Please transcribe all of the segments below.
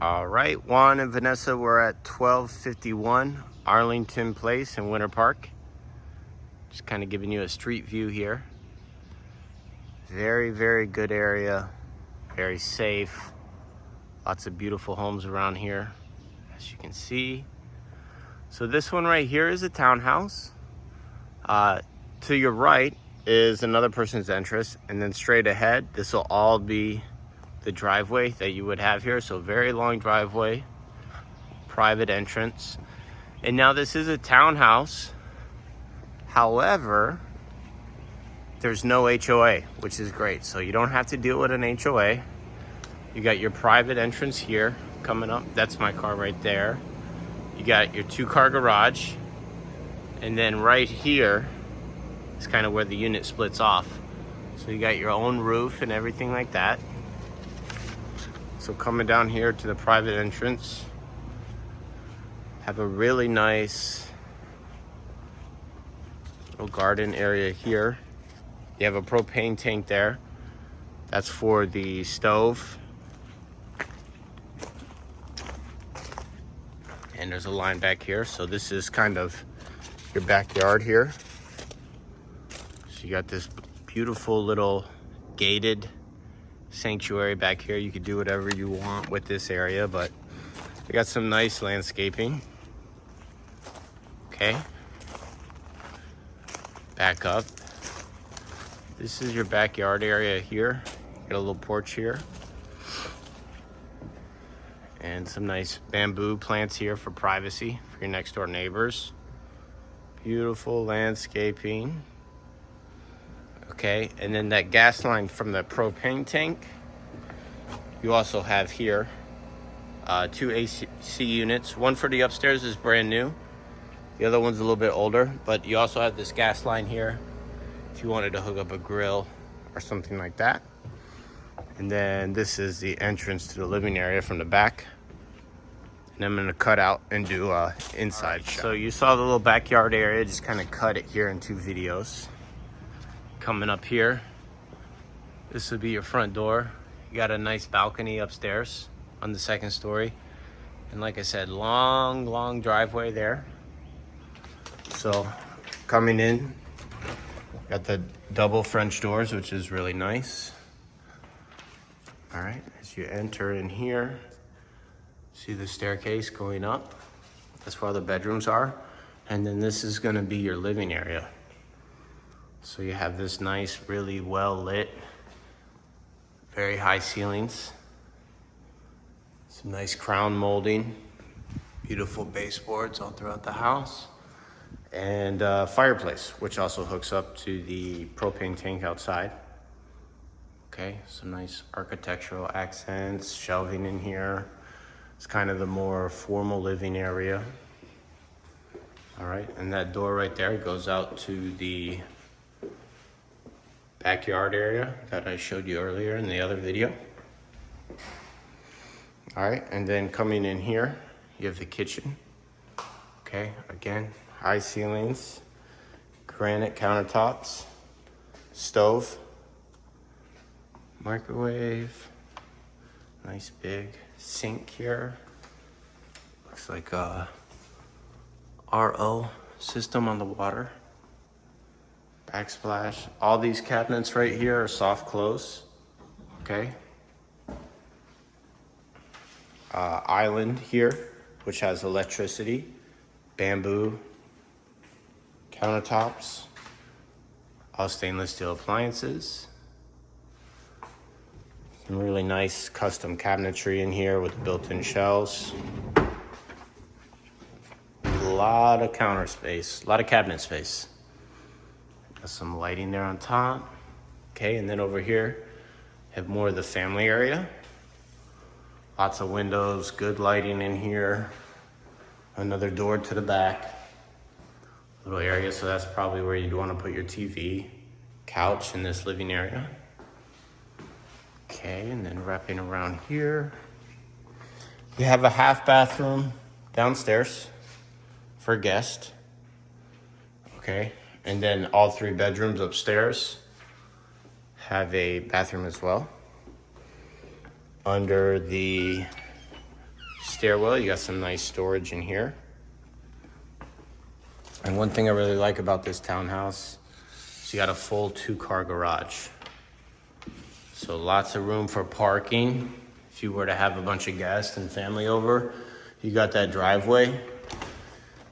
All right, Juan and Vanessa, we're at 1251 Arlington Place in Winter Park. Just kind of giving you a street view here. Very, very good area, very safe. Lots of beautiful homes around here, as you can see. So this one right here is a townhouse. To your right is another person's entrance, and then straight ahead, this will all be the driveway that you would have here. So very long driveway, private entrance. And now this is a townhouse. However, there's no HOA, which is great. So you don't have to deal with an HOA. You got your private entrance here coming up. That's my car right there. You got your 2-car garage. And then right here is kind of where the unit splits off. So you got your own roof and everything like that. So coming down here to the private entrance, have a really nice little garden area here. You have a propane tank there. That's for the stove. And there's a line back here. So this is kind of your backyard here. So you got this beautiful little gated sanctuary back here. You could do whatever you want with this area, but we got some nice landscaping. Okay. Back up. This is your backyard area here. Got a little porch here. And some nice bamboo plants here for privacy for your next door neighbors. Beautiful landscaping. Okay, and then that gas line from the propane tank. You also have here 2 AC units. One for the upstairs is brand new. The other one's a little bit older, but you also have this gas line here if you wanted to hook up a grill or something like that. And then this is the entrance to the living area from the back. And I'm gonna cut out and do inside shot. So you saw the little backyard area, just kind of cut it here in 2 videos. Coming up here, this would be your front door. You got a nice balcony upstairs on the 2nd story. And like I said, long driveway there. So coming in, got the double French doors, which is really nice. All right, as you enter in here, see the staircase going up. That's where all the bedrooms are. And then this is gonna be your living area. So you have this nice, really well lit, very high ceilings. Some nice crown molding, beautiful baseboards all throughout the house. And fireplace, which also hooks up to the propane tank outside. Okay, some nice architectural accents, shelving in here. It's kind of the more formal living area. All right, and that door right there goes out to the backyard area that I showed you earlier in the other video. All right, and then coming in here, you have the kitchen. Okay, again, high ceilings, granite countertops, stove, microwave, nice big sink here. Looks like a RO system on the water. Backsplash. All these cabinets right here are soft close. Okay. Island here, which has electricity, bamboo countertops, all stainless steel appliances. Some really nice custom cabinetry in here with built-in shelves. A lot of counter space, a lot of cabinet space. Got some lighting there on top. Okay, and then over here, have more of the family area. Lots of windows, good lighting in here. Another door to the back. Little area, so that's probably where you'd want to put your TV, couch in this living area. Okay, and then wrapping around here. You have a half bathroom downstairs for a guest. Okay, and then all 3 bedrooms upstairs have a bathroom as well. Under the stairwell, you got some nice storage in here. And one thing I really like about this townhouse is you got a full 2-car garage. So lots of room for parking. If you were to have a bunch of guests and family over, you got that driveway.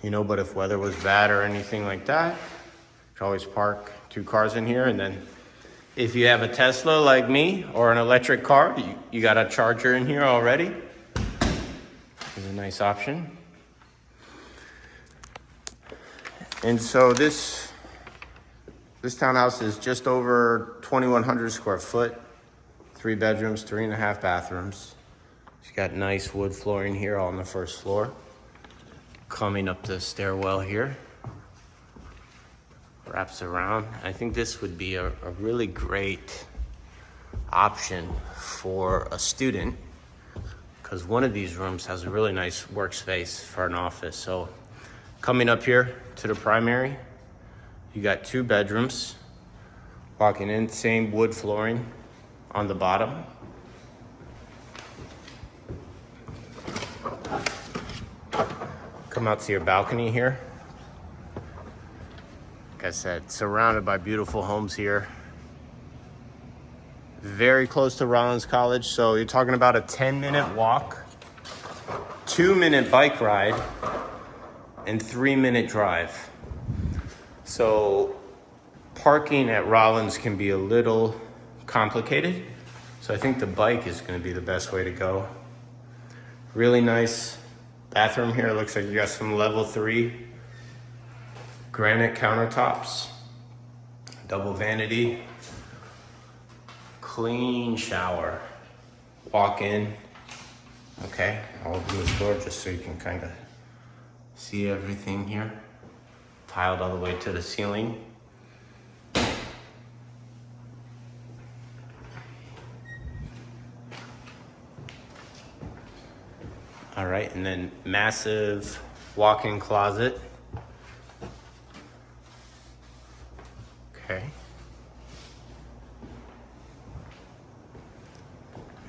You know, but if weather was bad or anything like that, you can always park 2 cars in here. And then if you have a Tesla like me or an electric car, you got a charger in here already. It's a nice option. And so this townhouse is just over 2,100 square foot, 3 bedrooms, 3.5 bathrooms. It's got nice wood flooring here on the first floor. Coming up the stairwell here, wraps around. I think this would be a really great option for a student, because one of these rooms has a really nice workspace for an office. So coming up here to the primary, you got 2 bedrooms. Walking in, same wood flooring on the bottom. Come out to your balcony here. Like I said, surrounded by beautiful homes here. Very close to Rollins College, so you're talking about a 10-minute walk, 2-minute bike ride, and 3-minute drive. So parking at Rollins can be a little complicated, so I think the bike is going to be the best way to go. Really nice bathroom here. Looks like you got some level 3 granite countertops, double vanity, clean shower, walk in. Okay, I'll open this door just so you can kind of see everything here. Tiled all the way to the ceiling. All right, and then massive walk-in closet. Okay.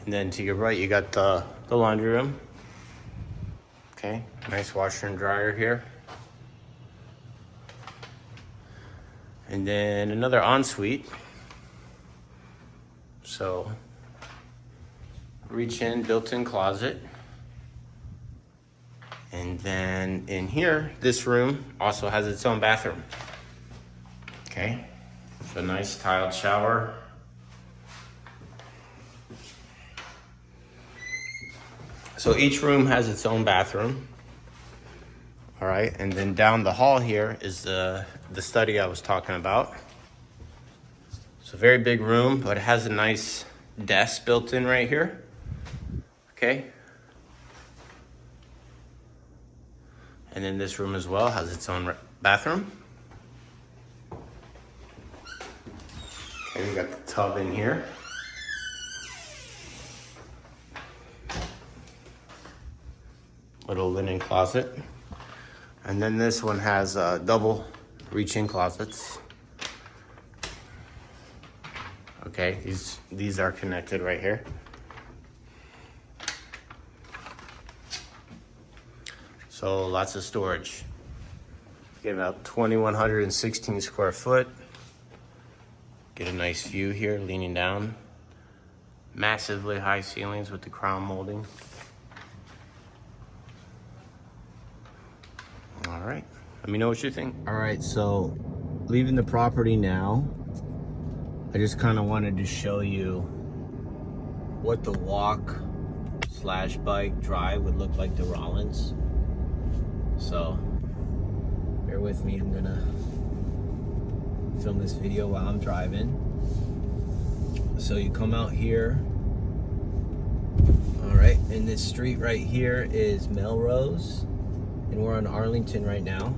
And then to your right, you got the laundry room. Okay, nice washer and dryer here. And then another ensuite. So, reach in, built-in closet. And then in here, this room also has its own bathroom. Okay, so nice tiled shower. So each room has its own bathroom. All right, and then down the hall here is the study I was talking about. It's a very big room, but it has a nice desk built in right here. Okay. And then this room as well has its own bathroom. Okay, we got the tub in here. Little linen closet. And then this one has double reach-in closets. Okay, these are connected right here. So lots of storage. Get about 2,116 square foot. Get a nice view here, leaning down. Massively high ceilings with the crown molding. All right, let me know what you think. All right, so leaving the property now, I just kind of wanted to show you what the walk/bike drive would look like to Rollins. So bear with me, I'm gonna film this video while I'm driving. So you come out here, all right, and this street right here is Melrose, and we're on Arlington right now.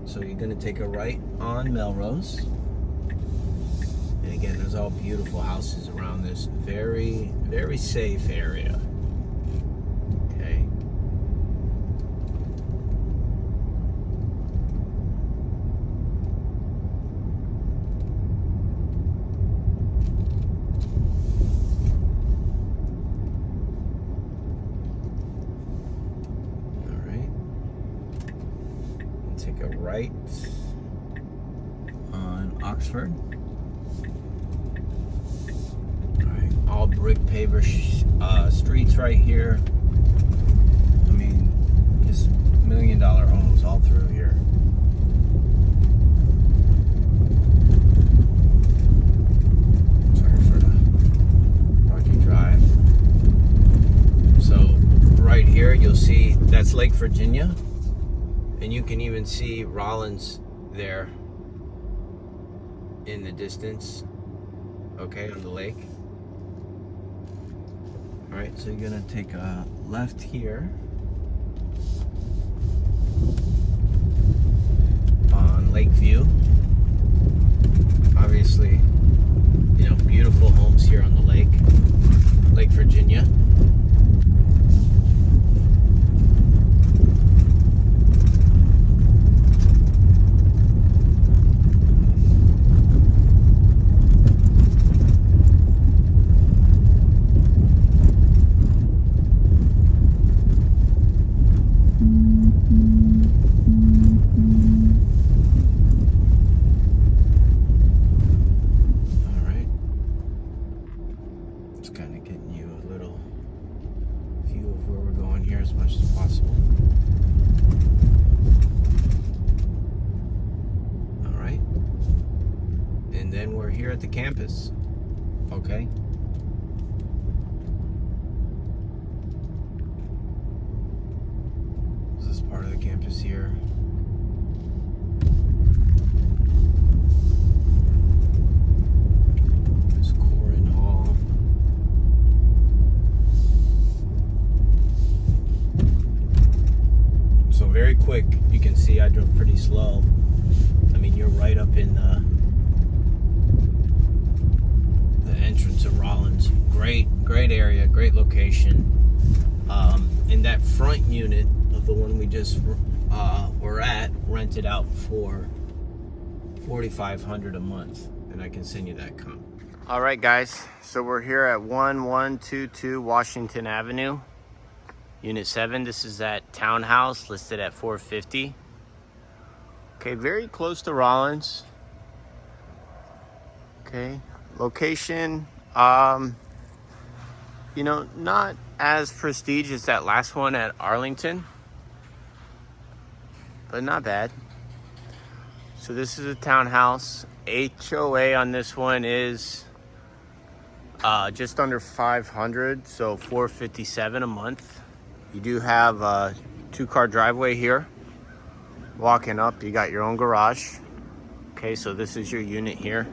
So you're gonna take a right on Melrose. And again, there's all beautiful houses around this very, very safe area. Okay. take a right on Oxford. All right, all brick paver streets right here. I mean, just $1 million homes all through here. Sorry for the rocky drive. So right here you'll see that's Lake Virginia, and you can even see Rollins there in the distance, okay, on the lake. All right, so you're gonna take a left here on Lakeview. Obviously, you know, beautiful homes here on the lake, Lake Virginia. As much as possible. All right, and then we're here at the campus. Okay, this is part of the campus here. Very quick, you can see I drove pretty slow. I mean, you're right up in the entrance of Rollins. Great area, great location. And that front unit of the one we just were at rented out for $4,500 a month, and I can send you that comp. All right, guys. So we're here at 1122 Washington Avenue. Unit 7, this is at Townhouse, listed at $450. Okay, very close to Rollins. Okay, location, you know, not as prestigious as that last one at Arlington, but not bad. So this is a townhouse. HOA on this one is just under $500, so $457 a month. You do have a 2-car driveway here. Walking up, you got your own garage. Okay, so this is your unit here.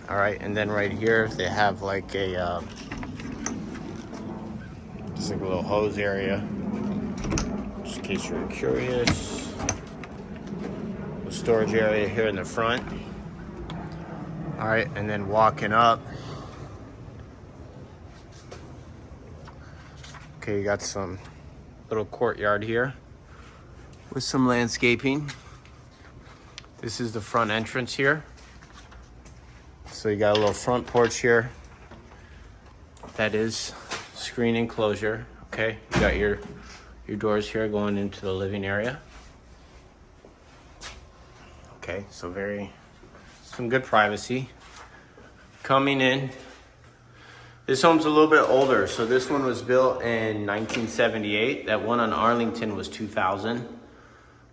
All right, and then right here, they have like a, just like a little hose area, just in case you're curious. A storage area here in the front. All right, and then walking up, okay, you got some little courtyard here with some landscaping. This is the front entrance here. So you got a little front porch here. That is screen enclosure, okay? You got your doors here going into the living area. Okay, so some good privacy. Coming in, this home's a little bit older. So this one was built in 1978. That one on Arlington was 2000.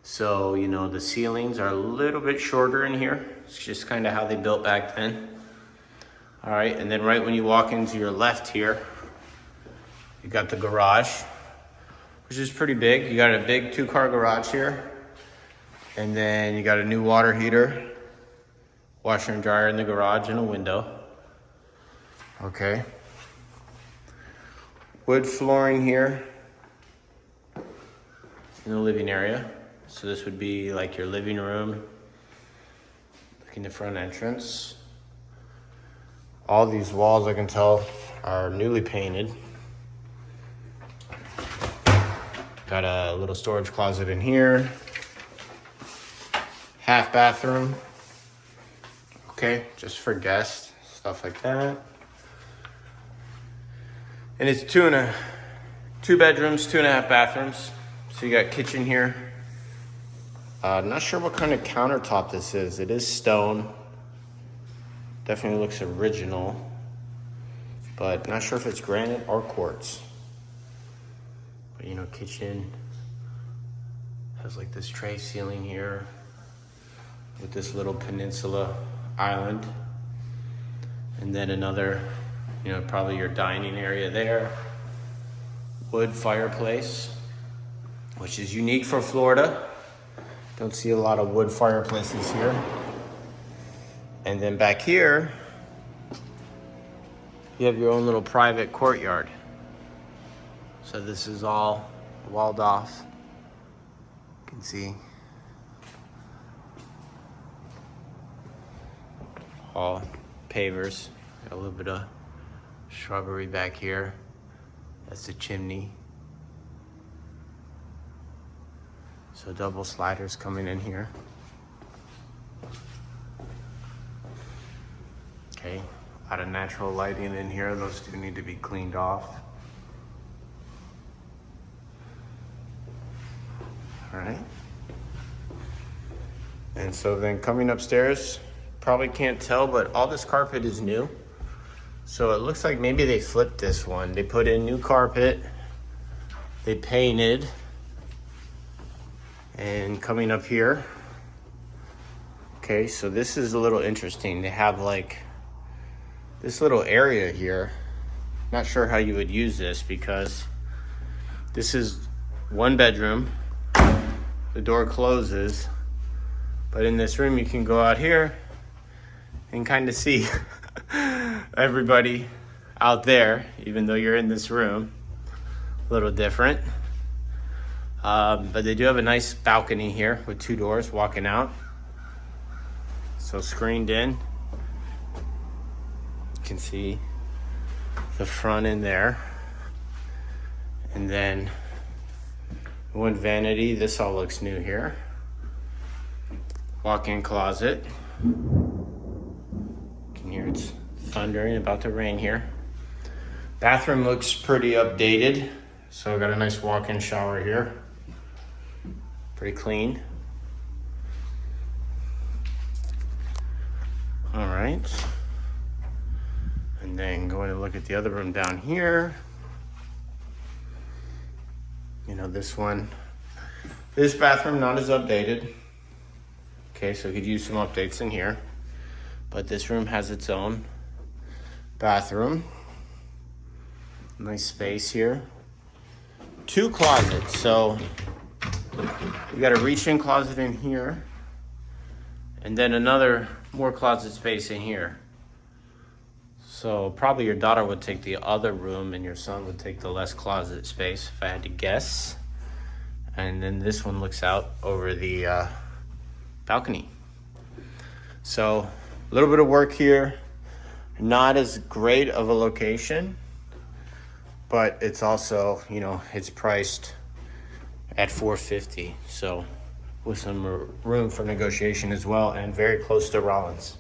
So, you know, the ceilings are a little bit shorter in here. It's just kind of how they built back then. All right, and then right when you walk into your left here, you got the garage, which is pretty big. You got a big 2-car garage here. And then you got a new water heater, washer and dryer in the garage, and a window. Okay. Wood flooring here in the living area. So this would be like your living room. Look in the front entrance. All these walls, I can tell, are newly painted. Got a little storage closet in here. Half bathroom. Okay, just for guests, stuff like that. And it's two bedrooms, 2.5 bathrooms. So you got kitchen here, Not sure what kind of countertop this is. It is stone. Definitely looks original, but not sure if it's granite or quartz. But you know, kitchen has like this tray ceiling here with this little peninsula island. And then another, you know, probably your dining area there. Wood fireplace, which is unique for Florida. Don't see a lot of wood fireplaces here. And then back here, you have your own little private courtyard. So this is all walled off. You can see all pavers. Got a little bit of shrubbery back here. That's the chimney. So double sliders coming in here. Okay, a lot of natural lighting in here. Those two need to be cleaned off. All right. And so then coming upstairs, probably can't tell, but all this carpet is new. So it looks like maybe they flipped this one. They put in new carpet, they painted, and coming up here. Okay, so this is a little interesting. They have like this little area here. Not sure how you would use this because this is one bedroom. The door closes, but in this room you can go out here and kind of see everybody out there, even though you're in this room. A little different. But they do have a nice balcony here with two doors walking out. So screened in. You can see the front in there. And then one vanity. This all looks new here. Walk-in closet. You can hear it's thundering, about to rain here. Bathroom looks pretty updated. So I got a nice walk-in shower here. Pretty clean. All right. And then going to look at the other room down here. You know, this bathroom not as updated. Okay, so we could use some updates in here. But this room has its own bathroom. Nice space here. Two closets, so you got a reach-in closet in here, and then another more closet space in here. So probably your daughter would take the other room and your son would take the less closet space, if I had to guess. And then this one looks out over the balcony. So a little bit of work here. Not as great of a location, but it's also, you know, it's priced at $450. So with some room for negotiation as well, and very close to Rollins.